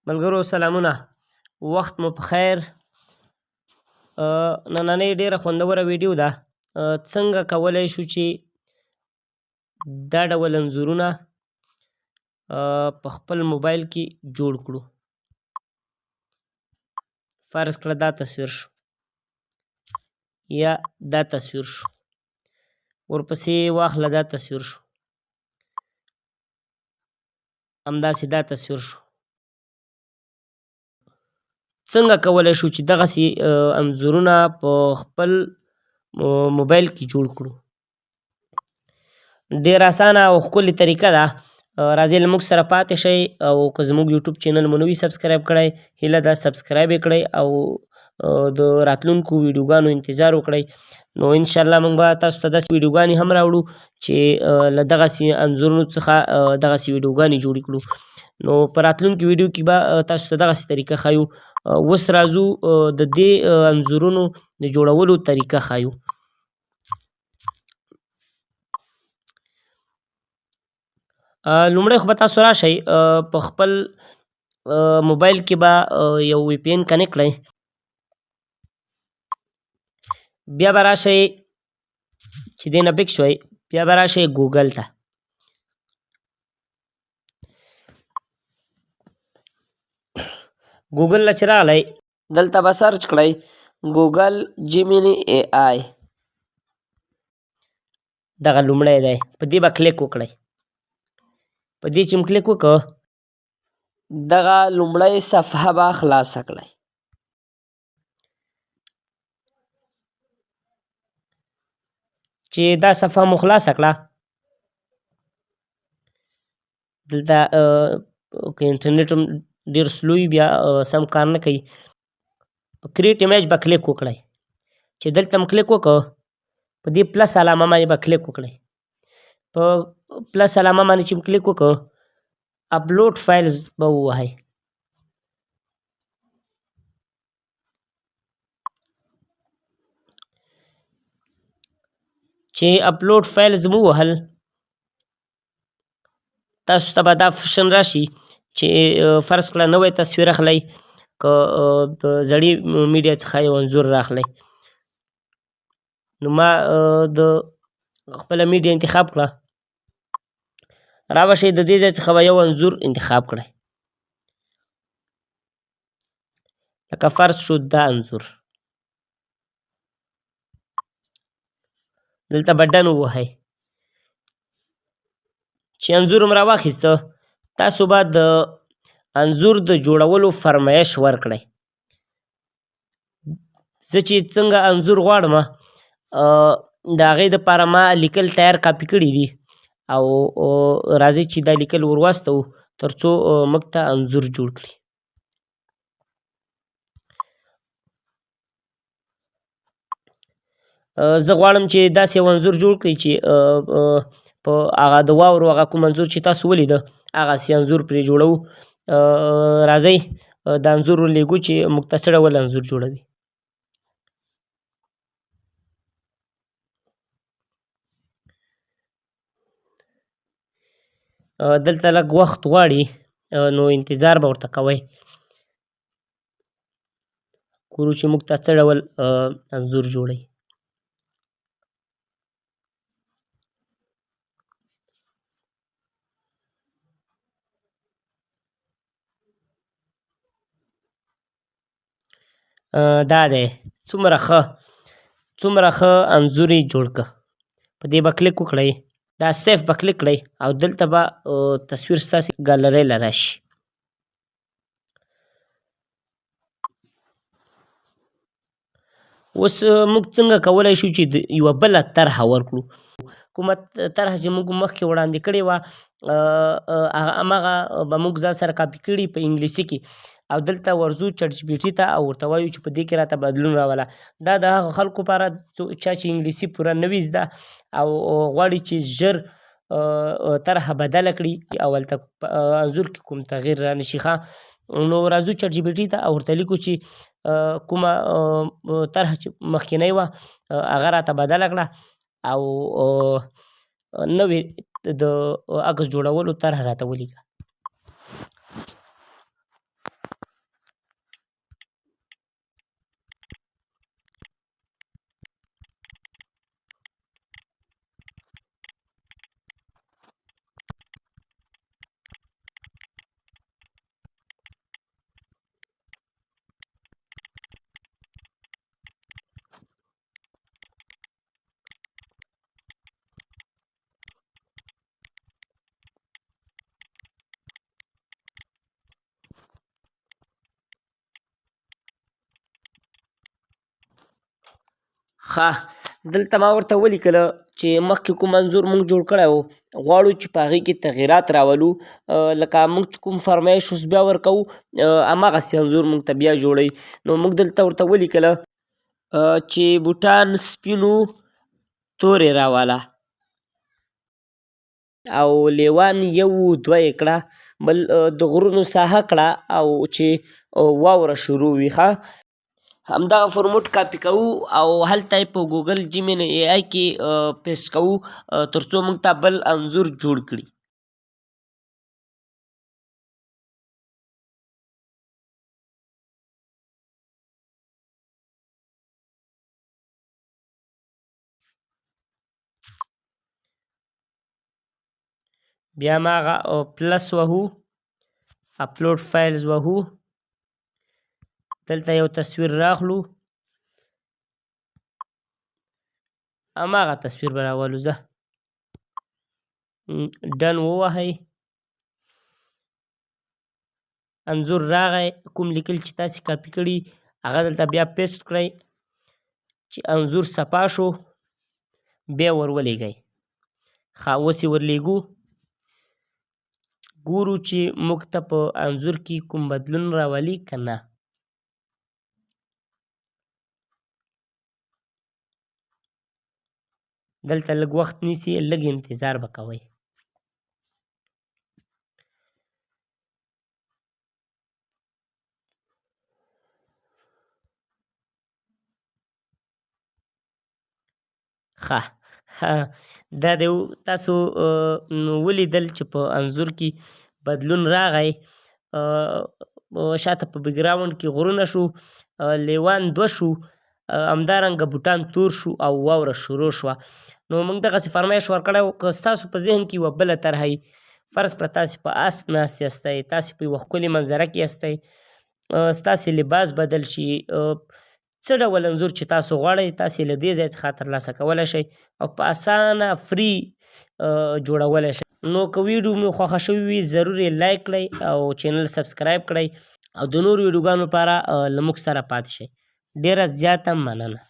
ملګرو سلامونه، وخت مو په خیر. نننۍ ډېره خوندوره ویډیو ده. څنګه کولی شو چې دا ډول انځورونه په خپل موبایل کې جوړ کړو. فرض کړه دا تصویر شو یا دا تصویر شو، ورپسې واخله دا تصویر شو، همداسې دا تصویر شو. څنګه کولی شو چې دغسې انځورونه په خپل موبایل کې جوړ کړو؟ ډېر اسانه او ښکلې طریقه ده. راځئ له موږ سره پاتې شئ، او که زموږ یوټیوب چینل مو نه وي سبسکرایب کړی، هیله ده سبسکرایب یې کړئ او د راتلونکو ویډیوګانو انتظار وکړئ. نو انشاءالله موږ به تاسو ته داسې ویډیوګانې هم راوړو چې له دغسې انځورونو څخه دغسې ویډیوګانې جوړې کړو. نو په راتلونکي ویډیو کې به تاسو ته دغسې طریقه ښیو. اوس راځو د دې انځورونو د جوړولو طریقه ښیو. لومړی خو به تاسو راشئ په خپل موبایل کې به یو وی پی این کنیکټ کړئ، بیا به راشئ چې دې نه بیک شوئ، بیا به راشئ ګوګل ته. ګوګل نه چې راغلی، دلته به سرچ کړئ ګوګل جیمیني ای آی. دغه لومړی دی، په دې به کلیک وکړئ. په دې چې م کلیک وکړ، دغه لومړی صفحه به خلاصه کړئ. چې دا صفحه مو خلاصه کړه، دلته که انټرنیټ هم ډېر سلو وي بیا سم کار نه کوي. په کریټ ایمیج به کلیک وکړئ. چې دلته م کلیک وکړ، په دې پلس علامه باندې به کلیک وکړئ. په پلس علامه باندې چې م کلیک وکړ، اپلوډ فایلز به ووهئ. چې اپلوډ فایلز مو ووهل، تاسو ته به دا آپشن راشي چې فرض کړه نوی تصویر اخلئ، که د زړې میډیا څخه یو انځور راخلئ. نو ما د خپله میډیا انتخاب کړه، رابشئ د دې ځای څخه به یو انځور انتخاب کړئ. لکه فرض شو دا انځور، دلته به ډن ووهئ. چې انځور م راواخیسته، تاسو به د انځور د جوړولو فرمایش ورکړئ. زه چې څنګه انځور غواړمه، د هغې دپاره ما لیکل تیار کاپي کړي دي، او راځئ چې دا لیکل ور واستوو تر څو موږ ته انځور جوړ کړي. زه غواړم چې داسې یو انځور جوړ کړئ چې په هغه د واورو هغه کوم انځور چې تاسو ولیده هغسې انځور پرې جوړوو. راځئ دا انځور ورلیږو چې موږ ته څه ډول انځور جوړوي. دلته لږ وخت غواړي، نو انتظار به ورته کوئ، ګورو چې موږ ته څه ډول انځور جوړوي. دا دی څومره ښه انځور یې جوړ که. په دې به کلیک وکړئ، دا سیف به کلیک کړئ، او دلته به تصویر ستاسې ګالرۍ له راشي. اوس موږ څنګه کولی شو چې یوه بله طرحه ورکړو. کومه طرحه چې موږ مخکې وړاندې کړې وه، هماغه به موږ ځان سره کاپي کړي په انګلیسي کې، او دلته ورځو چټ جي پي ټي ته او ورته وایو چې په دې کې راته بدلون راوله. دا د هغو خلکو لپاره چا چې انګلیسي پوره نه وي زده او غواړي چې ژر طرحه بدله کړي او هلته انځور کې کوم تغییر رانشي ښه. نو راځو چټ جي پي ټي ته او ورته لیکو چې کومه طرحه چې مخکینۍ وه هغه راته بدله کړه، او نوې د عکس جوړولو طرحه راته ولیکه. ښه دلته ما ورته ولیکله چې مخکې کوم انځور موږ جوړ کړی و غواړو چې په هغې کې تغیرات راولو لکه موږ چې کوم فرمایش اوس بیا ورکوو هماغسې انځور موږ ته بیا جوړوي. نو موږ دلته ورته ولیکله چې بوټان سپینو تورې راواله او لیوان یو دوه یې کړه بل د غرونو ساحه کړه او چې واوره شروع وي ښه همدغه فورموټ کاپي کوو او هلته یې په ګوګل جیمین اے آی کې پیسټ کوو تر څو موږ ته بل انځور جوړ کړي. بیا هماغه پلس وهو اپلوډ فایلز وهو دلته یو تصویر راخلو هماغه تصویر به راولو زه ډن ووهئ انځور راغی کوم لیکل چې تاسې کاپي کړي هغه دلته بیا پیسټ کړئ چې انځور صفا شو بیا ور ولېږئ. ښه اوس یې ورلیږو ګورو چې موږ ته په انځور کې کوم بدلون راولي که نه. دلته لږ وخت نیسي لږ انتظار به کوئ. ښه دا د تاسو ولیدل چې په انځور کې بدلون راغی شاته په بیکګراونډ کې غرونه شو لیوان دوه شو همدارنګه بوټان تور شو او واوره شروع شوه. نو موږ دغسې فرمایش ورکړی و که ستاسو په ذهن کې یوه بله طرحه وي فرض کړه تاسې په اس ناست یاستئ تاسې په یوه ښکلې منظره کې یاستئ ستاسې لباس بدل شي څه ډول انځور چې تاسو غواړئ تاسې له دې ځای څخه ترلاسه کولی شئ او په اسانه فری جوړولی شئ. نو که ویډیو مو خوښه شوې وي ضرور یې لایک کړئ او چینل سبسکرایب کړئ او د نورو ویډیوګانو لپاره له موږ سره پاتې شئ. ډېره زیاته مننه.